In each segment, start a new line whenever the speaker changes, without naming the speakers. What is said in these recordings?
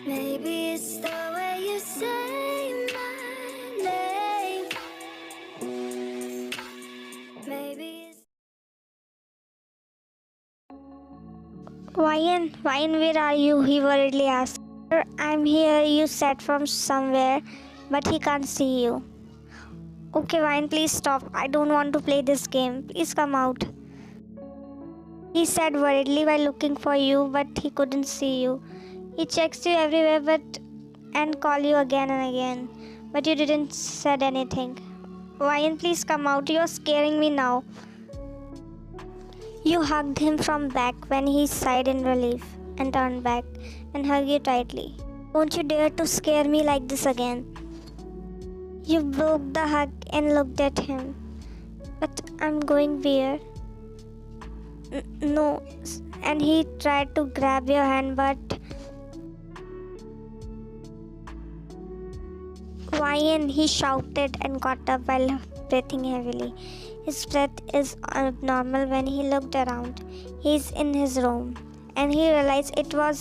Maybe it's the way you say my name. Maybe it's
Ryan, where are you? He worriedly asked. "Sir, I'm here," you said from somewhere, but he can't see you. Okay, Ryan, please stop. I don't want to play this game. Please come out. He said worriedly while looking for you, but he couldn't see you. He checks you everywhere and call you again and again, but you didn't said anything. Ryan, please come out. You're scaring me now. You hugged him from back when he sighed in relief and turned back and hugged you tightly. Don't you dare to scare me like this again. You broke the hug and looked at him. But I'm going where? No. And he tried to grab your hand, but Ryan, he shouted and got up while breathing heavily. His breath is abnormal when he looked around. He's in his room, and he realized it was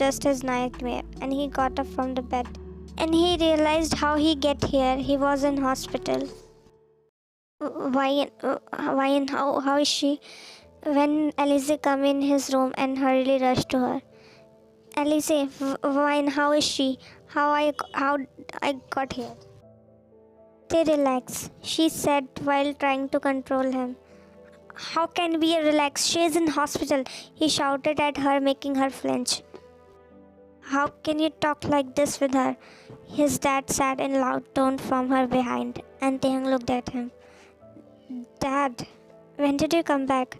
just his nightmare. And he got up from the bed, and he realized how he get here. He was in hospital. Ryan, how is she? When Alice come in his room and hurriedly rushed to her. Alice, Ryan, how is she? How I got here? They relax, she said while trying to control him. How can we relax? She is in hospital, he shouted at her, making her flinch. How can you talk like this with her? His dad said in loud tone from her behind, and Taehyung looked at him. Dad, when did you come back?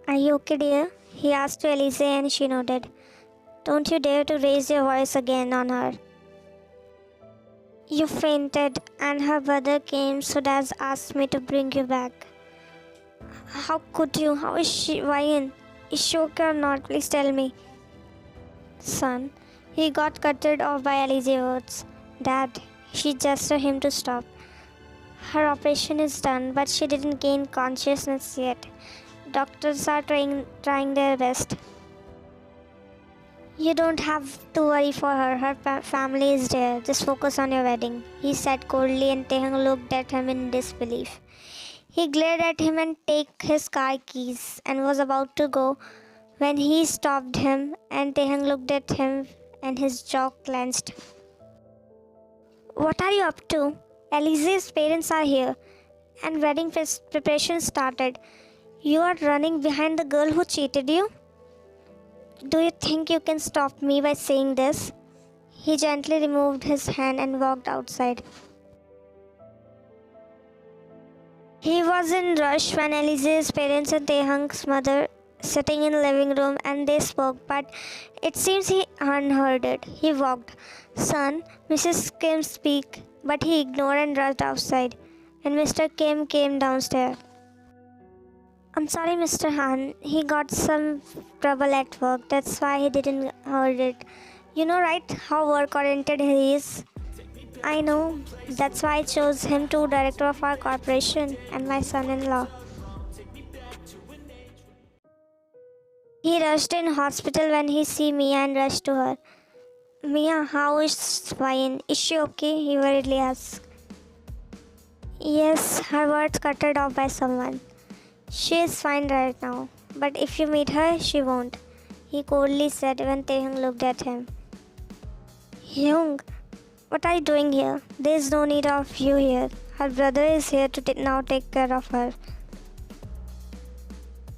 Are you okay, dear? He asked to Elise, and she nodded. Don't you dare to raise your voice again on her. You fainted, and her brother came, so Dad asked me to bring you back. How could you? How is she? Ryan, is she okay or not? Please tell me. Son, he got cutted off by Alice's words. Dad, she gestured him to stop. Her operation is done, but she didn't gain consciousness yet. Doctors are trying their best. You don't have to worry for her. Her family is there. Just focus on your wedding, he said coldly, and Taehyung looked at him in disbelief. He glared at him and took his car keys and was about to go when he stopped him, and Taehyung looked at him and his jaw clenched. What are you up to? Elise's parents are here, and wedding preparations started. You are running behind the girl who cheated you? Do you think you can stop me by saying this? He gently removed his hand and walked outside. He was in rush when Elise's parents and Taehyung's mother sitting in the living room, and they spoke, but it seems he unheard it. He walked. Son, Mrs. Kim speak, but he ignored and rushed outside, and Mr. Kim came downstairs. I'm sorry, Mr. Han. He got some trouble at work. That's why he didn't heard it. You know, right, how work-oriented he is? I know. That's why I chose him to director of our corporation and my son-in-law. He rushed in hospital when he see Mia and rushed to her. Mia, how is Ryan? Is she okay? He worriedly asked. Yes, her words cut off by someone. She is fine right now, but if you meet her, she won't, he coldly said when Taehyung looked at him. Hyung, what are you doing here? There is no need of you here. Her brother is here to now take care of her.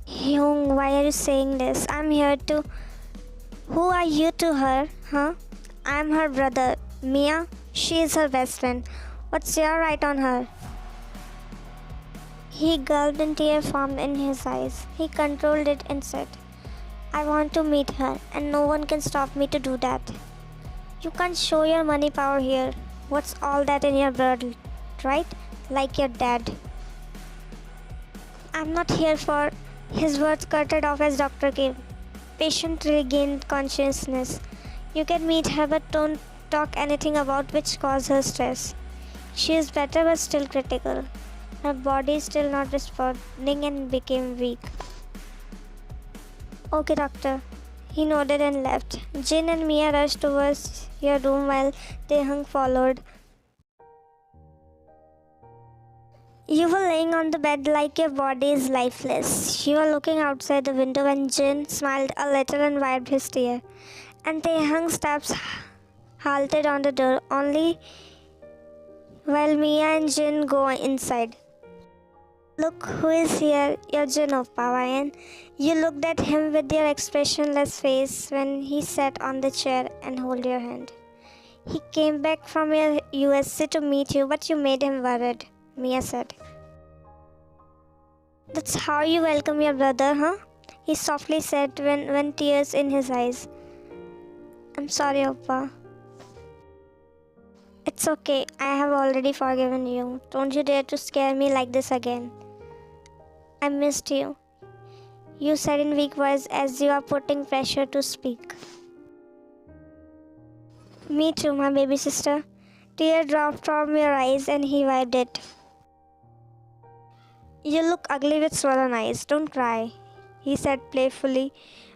Hyung, why are you saying this? I'm here to... Who are you to her, huh? I'm her brother, Mia. She is her best friend. What's your right on her? He gulped and tears formed in his eyes. He controlled it and said, I want to meet her, and no one can stop me to do that. You can't show your money power here. What's all that in your blood, right? Like your dad. I'm not here for... His words cut off as doctor came. Patient regained consciousness. You can meet her, but don't talk anything about which caused her stress. She is better but still critical. Her body is still not responding and became weak. Okay, doctor. He nodded and left. Jin and Mia rushed towards your room while Taehyung followed. You were laying on the bed like your body is lifeless. You were looking outside the window when Jin smiled a little and wiped his tear. And Taehyung's steps halted on the door only while Mia and Jin go inside. Look who is here, your Jin Oppa, Ryan. You looked at him with your expressionless face when he sat on the chair and held your hand. He came back from your USC to meet you, but you made him worried, Mia said. That's how you welcome your brother, huh? He softly said when tears in his eyes. I'm sorry, Oppa. It's okay, I have already forgiven you. Don't you dare to scare me like this again. I missed you. You said in weak voice as you are putting pressure to speak. Me too, my baby sister. Tear dropped from your eyes and he wiped it. You look ugly with swollen eyes. Don't cry, he said playfully,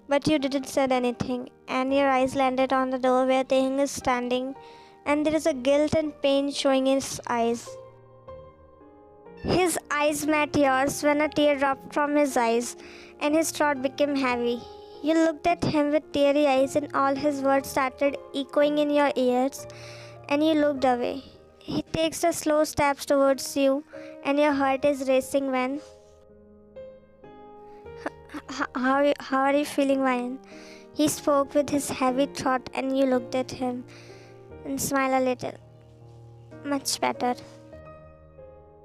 but you didn't say anything, and your eyes landed on the door where Taehyung is standing, and there is a guilt and pain showing in his eyes. His eyes met yours when a tear dropped from his eyes, and his throat became heavy. You looked at him with teary eyes, and all his words started echoing in your ears, and you looked away. He takes the slow steps towards you, and your heart is racing when... How are you feeling, Ryan? He spoke with his heavy throat, and you looked at him and smiled a little. Much better.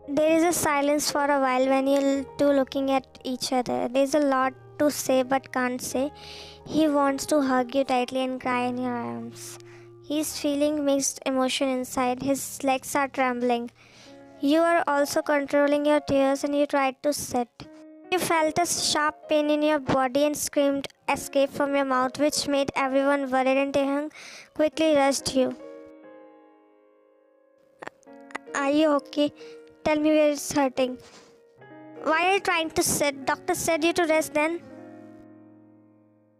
There is a silence for a while when you two looking at each other. There is a lot to say but can't say. He wants to hug you tightly and cry in your arms. He is feeling mixed emotion inside. His legs are trembling. You are also controlling your tears and you tried to sit. You felt a sharp pain in your body and screamed escape from your mouth, which made everyone worried, and Taehyung quickly rushed you. Are you okay? Tell me where it's hurting. Why are you trying to sit? Doctor said you to rest then.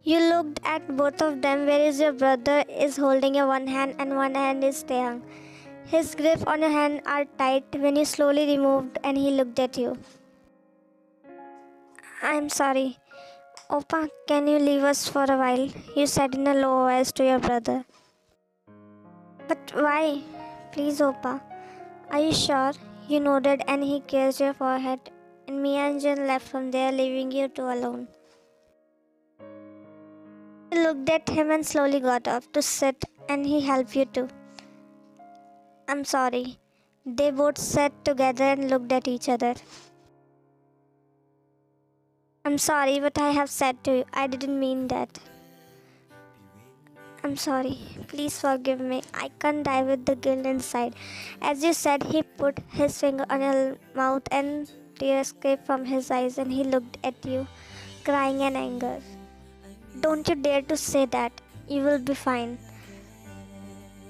You looked at both of them, whereas your brother is holding your one hand and one hand is Taehyung. His grip on your hand are tight when you slowly removed and he looked at you. I'm sorry. Oppa, can you leave us for a while? You said in a low voice to your brother. But why? Please, Oppa. Are you sure? You nodded and he kissed your forehead, and Mia and Jin left from there, leaving you two alone. You looked at him and slowly got up to sit, and he helped you too. I'm sorry. They both sat together and looked at each other. I'm sorry what I have said to you. I didn't mean that. I'm sorry. Please forgive me. I can't die with the guilt inside. As you said, he put his finger on your mouth and tears escaped from his eyes, and he looked at you, crying in anger. Don't you dare to say that. You will be fine.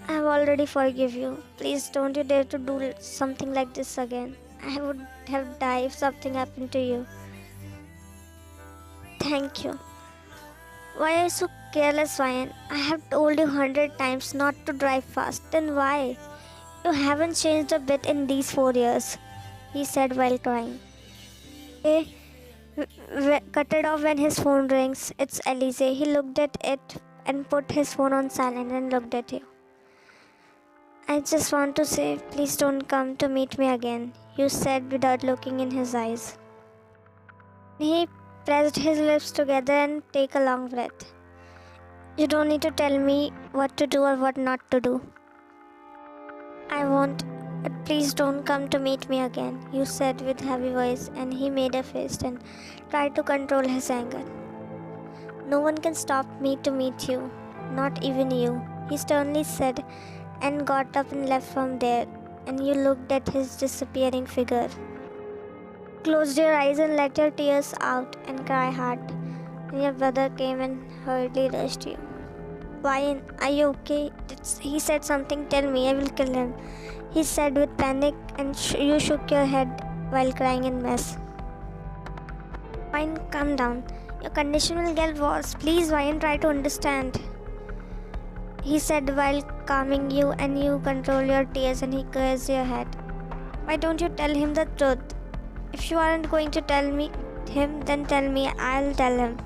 I have already forgive you. Please don't you dare to do something like this again. I would have died if something happened to you. Thank you. Why are you so careless, Ryan? I have told you 100 times not to drive fast. Then why? You haven't changed a bit in these 4 years, he said while crying. He cut it off when his phone rings. It's Elise. He looked at it and put his phone on silent and looked at you. I just want to say, please don't come to meet me again, you said without looking in his eyes. He pressed his lips together and take a long breath. You don't need to tell me what to do or what not to do. I won't, but please don't come to meet me again, you said with heavy voice, and he made a fist and tried to control his anger. No one can stop me to meet you, not even you, he sternly said, and got up and left from there, and you looked at his disappearing figure. Closed your eyes and let your tears out and cry hard. And your brother came and hurriedly rushed you. Ryan, are you okay? He said something. Tell me, I will kill him, he said with panic, and you shook your head while crying in mess. Ryan, calm down. Your condition will get worse. Please, why and try to understand? He said while calming you, and you control your tears, and he caressed your head. Why don't you tell him the truth? If you aren't going to tell him, then tell me. I'll tell him.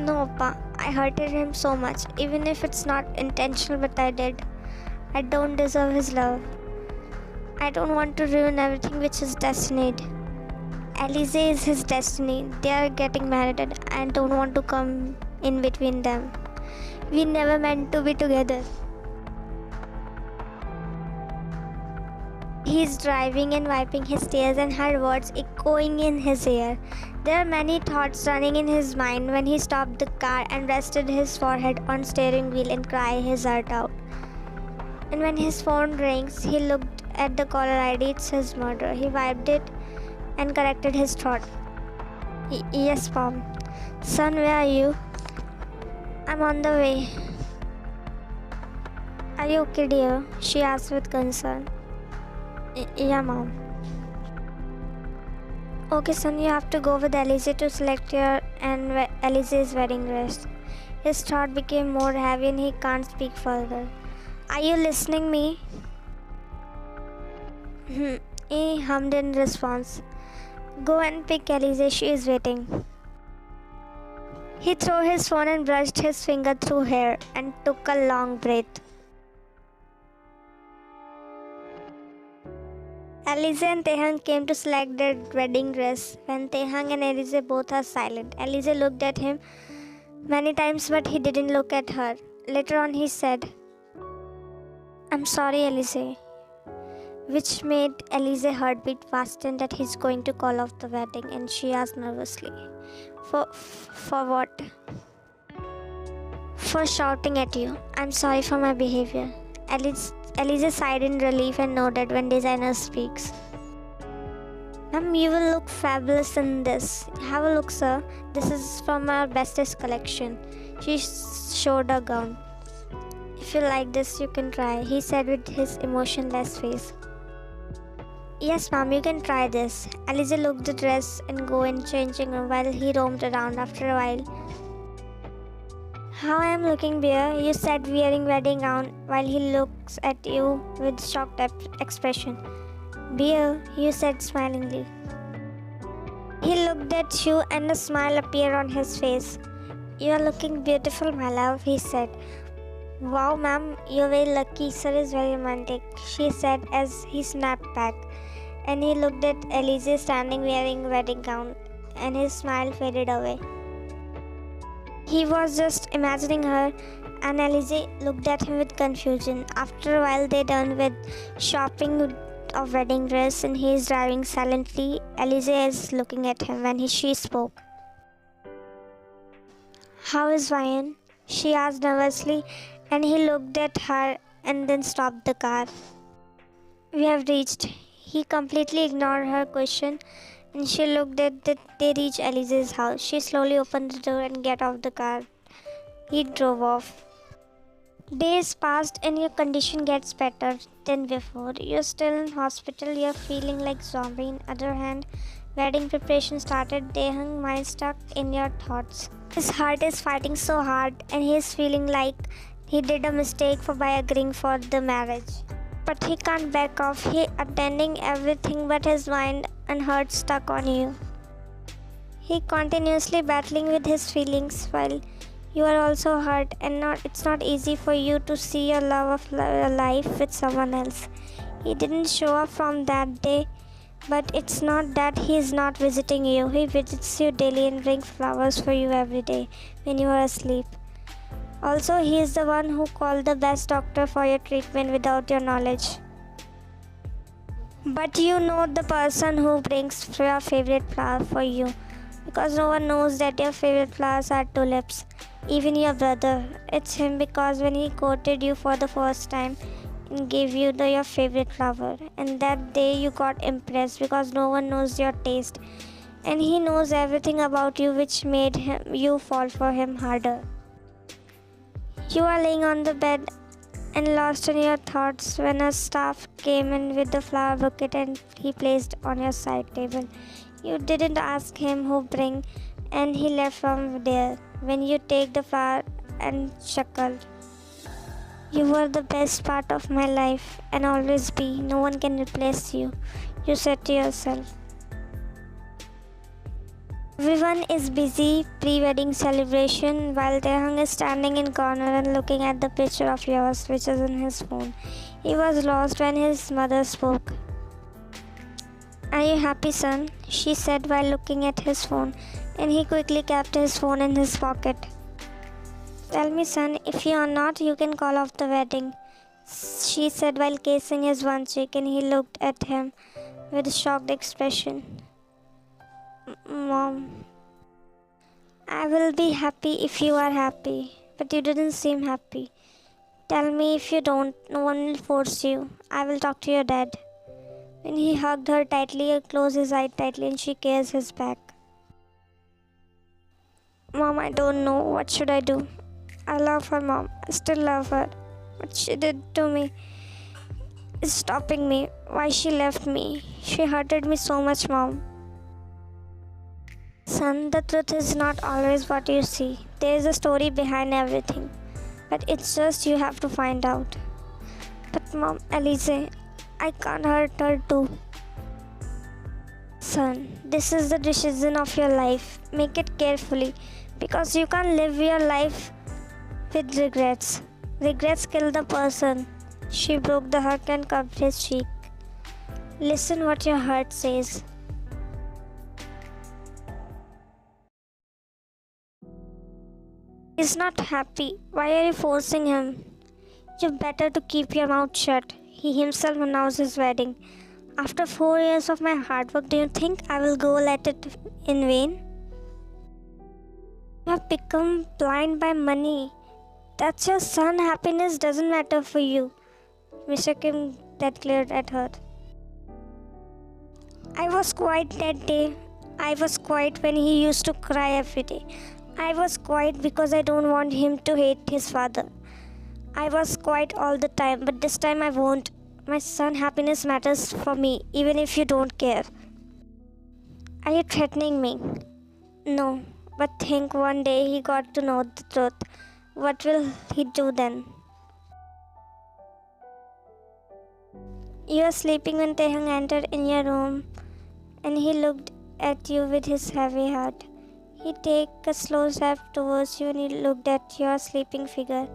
No, Appa. I hurted him so much, even if it's not intentional, but I did. I don't deserve his love. I don't want to ruin everything which is destined. Alize is his destiny. They are getting married and I don't want to come in between them. We never meant to be together. He's driving and wiping his tears and her words echoing in his ear. There are many thoughts running in his mind when he stopped the car and rested his forehead on steering wheel and cried his heart out. And when his phone rings, he looked at the caller ID. It's his mother. He wiped it and corrected his thought. Yes, Mom. Son, where are you? I'm on the way. Are you okay, dear? She asked with concern. Yeah, Mom. Okay, son, you have to go with Alize to select your and Alize's wedding dress. His thought became more heavy and he can't speak further. Are you listening me? He hummed in response. Go and pick Alize, she is waiting. He threw his phone and brushed his finger through hair and took a long breath. Alize and Taehang came to select their wedding dress. When Taehang and Alize both are silent, Alize looked at him many times but he didn't look at her. Later on he said, I'm sorry, Alize, which made Alize heartbeat fasten that he's going to call off the wedding, and she asked nervously, For what? For shouting at you. I'm sorry for my behavior. Alize sighed in relief and nodded when designer speaks. Ma'am, you will look fabulous in this. Have a look, sir. This is from our bestest collection. She showed a gown. If you like this, you can try, he said with his emotionless face. Yes, ma'am, you can try this. Alize looked the dress and go in changing room while he roamed around. After a while, how I am looking, dear? You said wearing wedding gown while he looks at you with shocked expression. Dear, you said smilingly. He looked at you and a smile appeared on his face. You are looking beautiful, my love, he said. Wow, ma'am, you're very lucky. Sir is very romantic, she said as he snapped back. And he looked at Alize standing wearing wedding gown and his smile faded away. He was just imagining her, and Alize looked at him with confusion. After a while, they done with shopping of wedding dress and he is driving silently. Alize is looking at him when she spoke. How is Ryan? She asked nervously, and he looked at her and then stopped the car. We have reached. He completely ignored her question and she looked at that they reached Alize's house. She slowly opened the door and got off the car. He drove off. Days passed and your condition gets better than before. You're still in hospital, you're feeling like zombie. On the other hand, wedding preparation started. Taehang mind stuck in your thoughts. His heart is fighting so hard and he is feeling like he did a mistake by agreeing for the marriage. But he can't back off. He attending everything but his mind and heart stuck on you. He continuously battling with his feelings while you are also hurt, and it's not easy for you to see your love of your life with someone else. He didn't show up from that day, but it's not that he is not visiting you. He visits you daily and brings flowers for you every day when you are asleep. Also, he is the one who called the best doctor for your treatment without your knowledge. But you know the person who brings your favorite flower for you, because no one knows that your favorite flowers are tulips. Even your brother. It's him, because when he courted you for the first time and gave you your favorite flower, and that day you got impressed because no one knows your taste, and he knows everything about you, which made you fall for him harder. You are laying on the bed and lost in your thoughts when a staff came in with the flower bouquet and he placed on your side table. You didn't ask him who bring, and he left from there. When you take the flower and chuckled. You were the best part of my life and always be. No one can replace you. You said to yourself. Everyone is busy pre-wedding celebration while Taehyung is standing in corner and looking at the picture of yours which is in his phone. He was lost when his mother spoke. Are you happy, son? She said while looking at his phone, and he quickly kept his phone in his pocket. Tell me, son, if you are not, you can call off the wedding, she said while kissing his one cheek, and he looked at him with a shocked expression. Mom, I will be happy if you are happy, but you didn't seem happy. Tell me if you don't, no one will force you. I will talk to your dad. When he hugged her tightly, he closed his eyes tightly and she kissed his back. Mom, I don't know. What should I do? I love her, Mom. I still love her. What she did to me is stopping me. Why she left me? She hurted me so much, Mom. Son, the truth is not always what you see. There is a story behind everything. But it's just you have to find out. But Mom, Elise, I can't hurt her too. Son, this is the decision of your life. Make it carefully. Because you can't live your life with regrets. Regrets kill the person. She broke the hug and cupped his cheek. Listen what your heart says. He's not happy. Why are you forcing him? You better to keep your mouth shut. He himself announced his wedding. After 4 years of my hard work, do you think I will go let it in vain? You have become blind by money. That's your son. Happiness doesn't matter for you. Mr. Kim declared at her. I was quiet that day. I was quiet when he used to cry every day. I was quiet because I don't want him to hate his father. I was quiet all the time, but this time I won't. My son's happiness matters for me, even if you don't care. Are you threatening me? No, but think one day he got to know the truth. What will he do then? You were sleeping when Taehyung entered in your room, and he looked at you with his heavy heart. He took a slow step towards you and he looked at your sleeping figure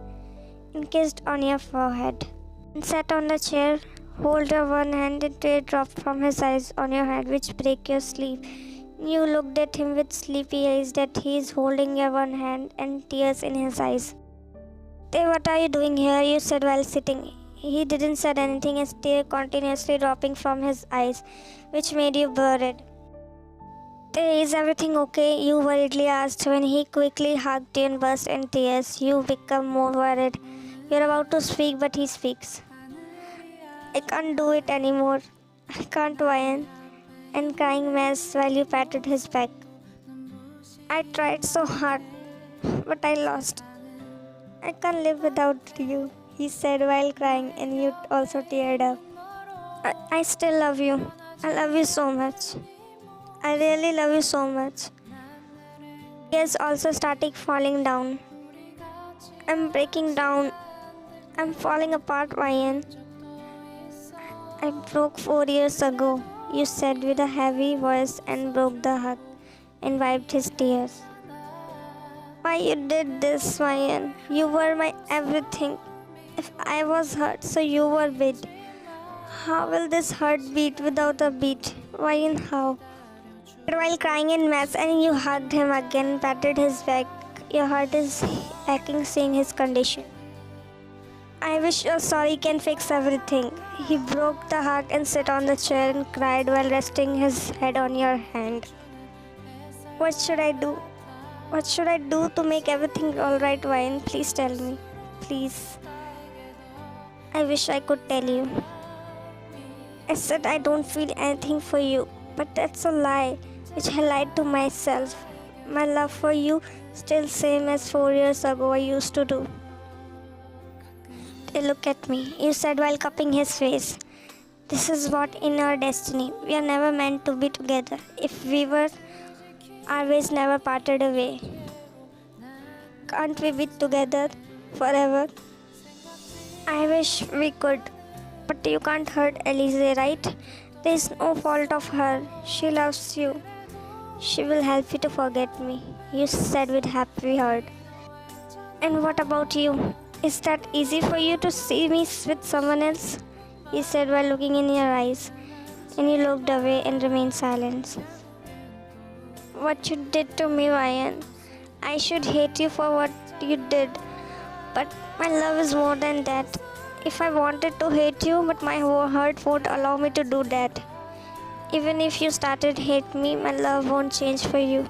and kissed on your forehead. And sat on the chair, hold your one hand and tear dropped from his eyes on your head which break your sleep. You looked at him with sleepy eyes that he is holding your one hand and tears in his eyes. Tay, what are you doing here? You said while sitting. He didn't say anything, his tear continuously dropping from his eyes, which made you worried. Tay, is everything okay? You worriedly asked when he quickly hugged you and burst in tears. You become more worried. You're about to speak, but he speaks. I can't do it anymore. I can't whine and crying mess while you patted his back. I tried so hard, but I lost. I can't live without you, he said while crying, and you also teared up. I still love you. I love you so much. I really love you so much. Tears also started falling down. I'm breaking down. I'm falling apart, Ryan. I broke 4 years ago, you said with a heavy voice and broke the hug and wiped his tears. Why you did this, Ryan? You were my everything. If I was hurt, so you were beat. How will this heart beat without a beat? Ryan, how? While crying in mess and you hugged him again and patted his back, your heart is aching seeing his condition. I wish your sorry can fix everything. He broke the hug and sat on the chair and cried while resting his head on your hand. What should I do? What should I do to make everything alright, Ryan? Please tell me. Please. I wish I could tell you. I said I don't feel anything for you, but that's a lie, which I lied to myself. My love for you still same as 4 years ago I used to do. They look at me, you said while cupping his face. This is what in our destiny. We are never meant to be together. If we were, our ways never parted away. Can't we be together forever? I wish we could. But you can't hurt Elise, right? There's no fault of her. She loves you. She will help you to forget me, you said with happy heart. And what about you? Is that easy for you to see me with someone else? He said while looking in your eyes, and you looked away and remained silent. What you did to me, Ryan. I should hate you for what you did. But my love is more than that. If I wanted to hate you, but my whole heart won't allow me to do that. Even if you started hate me, my love won't change for you.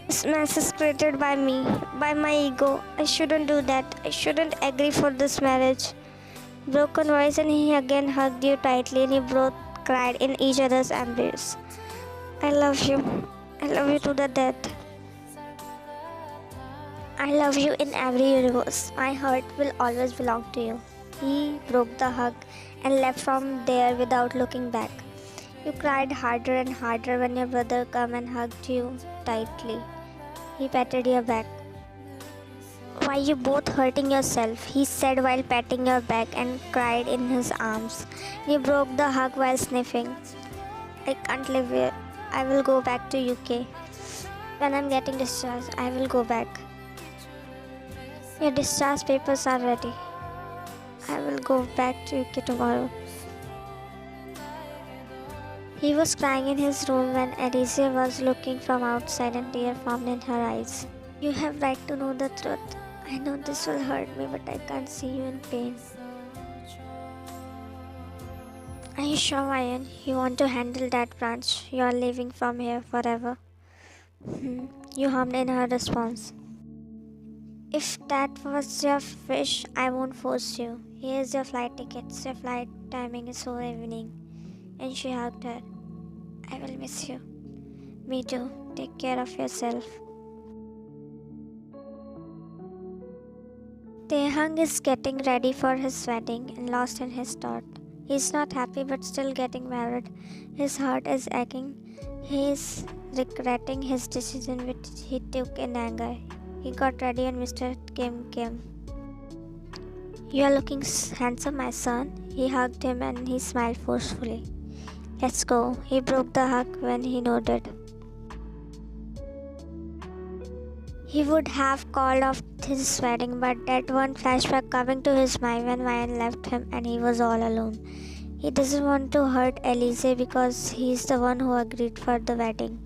This mess is created by me, by my ego. I shouldn't do that. I shouldn't agree for this marriage. Broken voice, and he again hugged you tightly, and you both cried in each other's embrace. I love you. I love you to the death. I love you in every universe. My heart will always belong to you. He broke the hug and left from there without looking back. You cried harder and harder when your brother came and hugged you tightly. He patted your back. Why you both hurting yourself? He said while patting your back, and cried in his arms. You broke the hug while sniffing. I can't live here. I will go back to UK. When I'm getting discharged, I will go back. Your discharge papers are ready. I will go back to UK tomorrow. He was crying in his room when Alicia was looking from outside, and tears formed in her eyes. You have right to know the truth. I know this will hurt me, but I can't see you in pain. Are you sure, Ryan? You want to handle that branch? You are leaving from here forever. You hummed in her response. If that was your wish, I won't force you. Here's your flight tickets. Your flight timing is so evening. And she hugged her. I will miss you. Me too. Take care of yourself. Taehang is getting ready for his wedding and lost in his thought. He's not happy but still getting married. His heart is aching. He is regretting his decision which he took in anger. He got ready and Mr. Kim came. You are looking handsome, my son. He hugged him and he smiled forcefully. Let's go. He broke the hug when he nodded. He would have called off his wedding, but that one flashback coming to his mind when Ryan left him and he was all alone. He doesn't want to hurt Elise because he's the one who agreed for the wedding.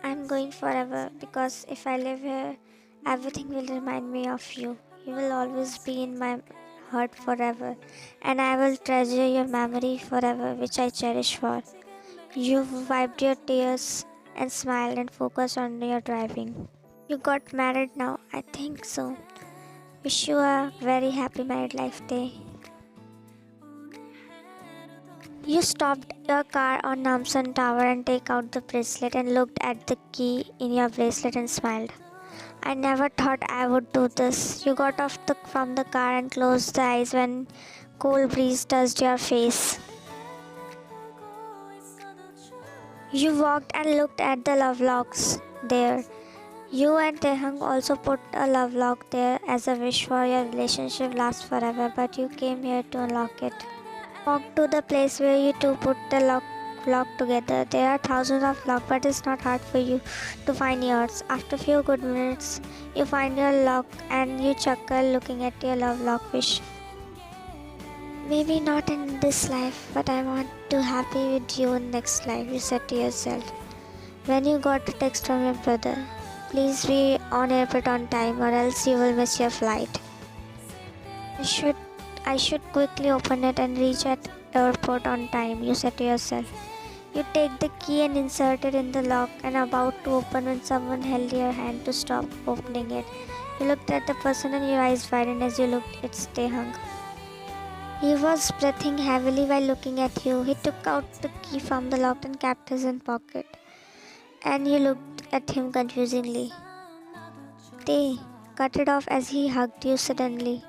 I'm going forever because if I live here, everything will remind me of you. You will always be in my heart forever, and I will treasure your memory forever, which I cherish for. You wiped your tears and smiled and focused on your driving. You got married now? I think so. Wish you a very happy married life day. You stopped your car on Namsan Tower and take out the bracelet and looked at the key in your bracelet and smiled. I never thought I would do this. You got off from the car and closed the eyes when cool breeze touched your face. You walked and looked at the love locks there. You and Taehang also put a love lock there as a wish for your relationship lasts forever, but you came here to unlock it. Walk to the place where you two put the lock together. There are thousands of locks, but it's not hard for you to find yours. After a few good minutes, you find your lock and you chuckle looking at your love lock wish. Maybe not in this life, but I want to happy with you in next life, you said to yourself. When you got a text from your brother, please be on airport on time or else you will miss your flight. I should quickly open it and reach at airport on time, you said to yourself. You take the key and insert it in the lock and about to open when someone held your hand to stop opening it. You looked at the person and your eyes widened as you looked. It's Taehang. He was breathing heavily while looking at you. He took out the key from the lock and kept it in his pocket. And you looked at him confusingly. Tae cut it off as he hugged you suddenly.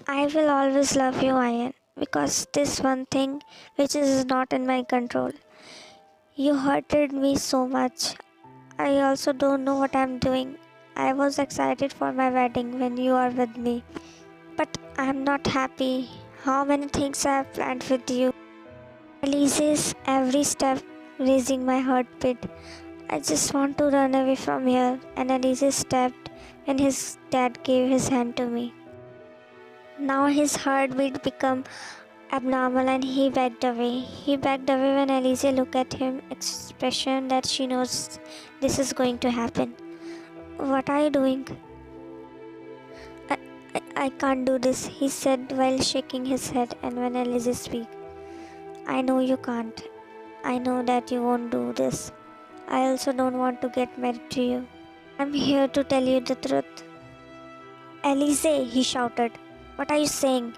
I will always love you, Ian, because this one thing which is not in my control. You hurted me so much. I also don't know what I'm doing. I was excited for my wedding when you are with me, but I'm not happy. How many things I have planned with you? Elise's every step raising my heartbeat. I just want to run away from here. And Elise stepped when his dad gave his hand to me. Now his heartbeat became abnormal and he backed away. He backed away when Elise looked at him, expression that she knows this is going to happen. What are you doing? I can't do this, he said while shaking his head. And when Elise spoke, I know you can't. I know that you won't do this. I also don't want to get married to you. I'm here to tell you the truth. Elise, he shouted. What are you saying?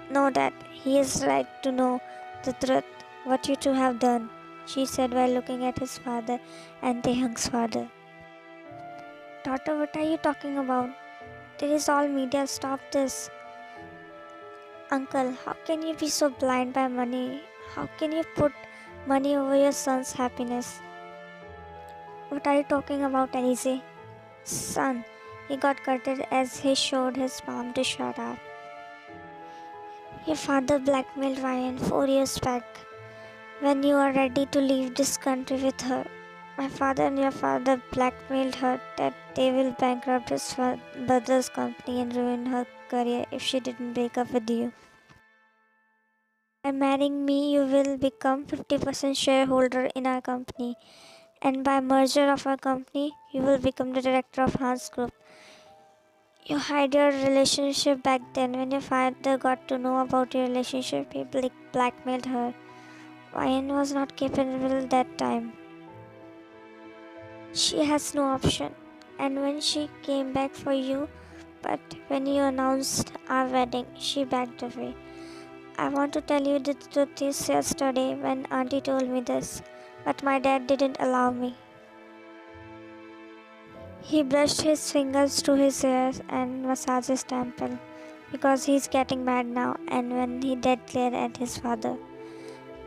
Know that he is right to know the truth, what you two have done, she said while looking at his father and Taehyung's father. Daughter, what are you talking about? There is all media, stop this. Uncle, how can you be so blind by money? How can you put money over your son's happiness? What are you talking about, Elise? Son, he got cutted as he showed his palm to shut up. Your father blackmailed Ryan 4 years back when you are ready to leave this country with her. My father and your father blackmailed her that they will bankrupt his brother's company and ruin her career if she didn't break up with you. By marrying me, you will become 50% shareholder in our company, and by merger of our company, you will become the director of Hans Group. You hid your relationship back then. When your father got to know about your relationship, he blackmailed her. Ryan was not capable that time. She has no option. And when she came back for you, but when you announced our wedding, she backed away. I want to tell you the truth is yesterday when Auntie told me this, but my dad didn't allow me. He brushed his fingers through his hair and massaged his temple because he's getting mad now. And when he dead glared at his father,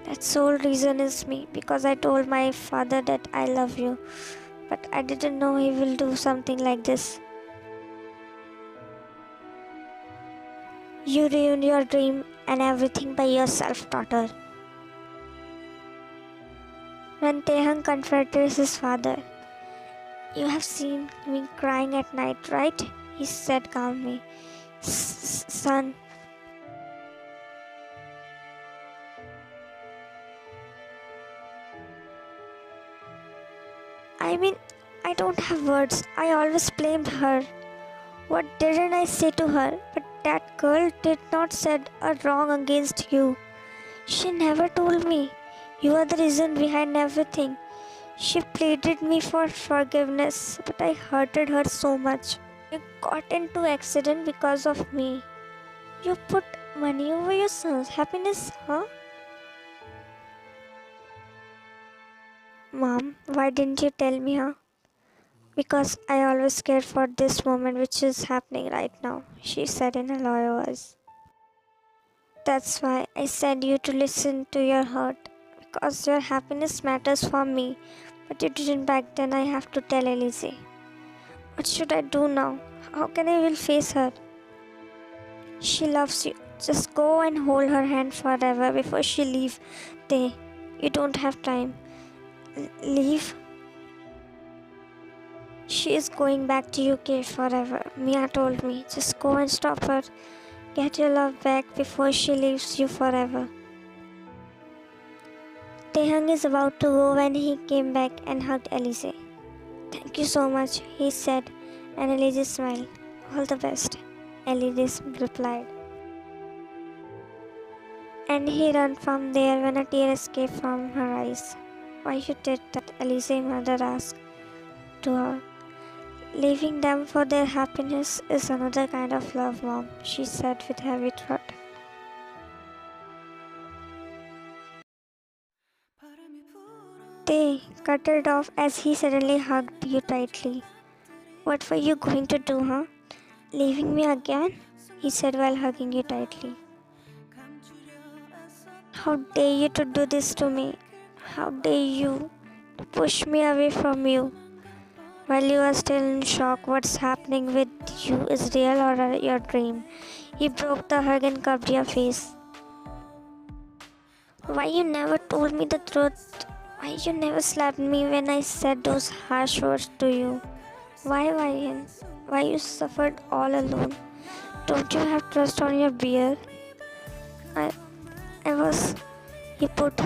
that sole reason is me, because I told my father that I love you, but I didn't know he will do something like this. You ruined your dream and everything by yourself, daughter. When Taehyung confronted his father, you have seen me crying at night, right? He said calmly. Son, I don't have words. I always blamed her. What didn't I say to her? But that girl did not said a wrong against you. She never told me. You are the reason behind everything. She pleaded me for forgiveness, but I hurted her so much. You got into accident because of me. You put money over your son's happiness, huh? Mom, why didn't you tell me, huh? Because I always cared for this moment which is happening right now, she said in a low voice. That's why I said you to listen to your heart, because your happiness matters for me, but you didn't back then. I have to tell Elise. What should I do now? How can I will face her? She loves you. Just go and hold her hand forever before she leave. You don't have time. Leave? She is going back to UK forever. Mia told me. Just go and stop her. Get your love back before she leaves you forever. Taehyung is about to go when he came back and hugged Elise. Thank you so much, he said, and Elise smiled. All the best, Elise replied. And he ran from there when a tear escaped from her eyes. Why you did that? Elise's mother asked to her. Leaving them for their happiness is another kind of love, Mom, she said with heavy throat. They cut it off as he suddenly hugged you tightly. What were you going to do, huh? Leaving me again? he said while hugging you tightly. How dare you to do this to me? How dare you to push me away from you? While you are still in shock, what's happening with you is real or your dream. He broke the hug and cupped your face. Why you never told me the truth? Why you never slapped me when I said those harsh words to you? Why, Ryan? Why you suffered all alone? Don't you have trust on your beer? I was. He put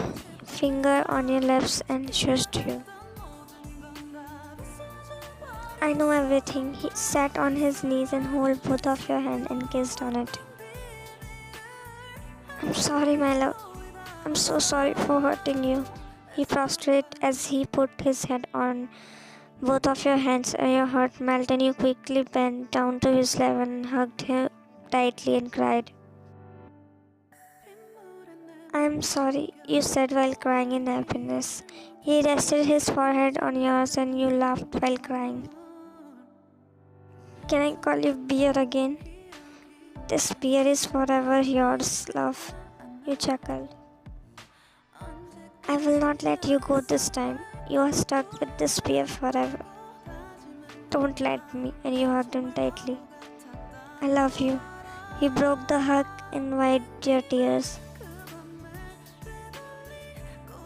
finger on your lips and shushed you. I know everything. He sat on his knees and held both of your hands and kissed on it. I'm sorry, my love. I'm so sorry for hurting you. He prostrated as he put his head on both of your hands and your heart melted and you quickly bent down to his level and hugged him tightly and cried. I'm sorry, you said while crying in happiness. He rested his forehead on yours and you laughed while crying. Can I call you beer again? This beer is forever yours, love. You chuckled. I will not let you go this time. You are stuck with this beer forever. Don't let me. And you hugged him tightly. I love you. He broke the hug and wiped your tears.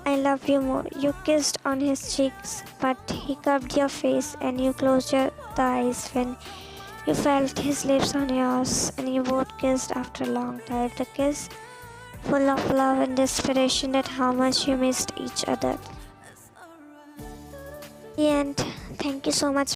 I love you more. You kissed on his cheeks, but he cupped your face and you closed the eyes when you felt his lips on yours and you both kissed after a long time. The kiss full of love and desperation that how much you missed each other. And thank you so much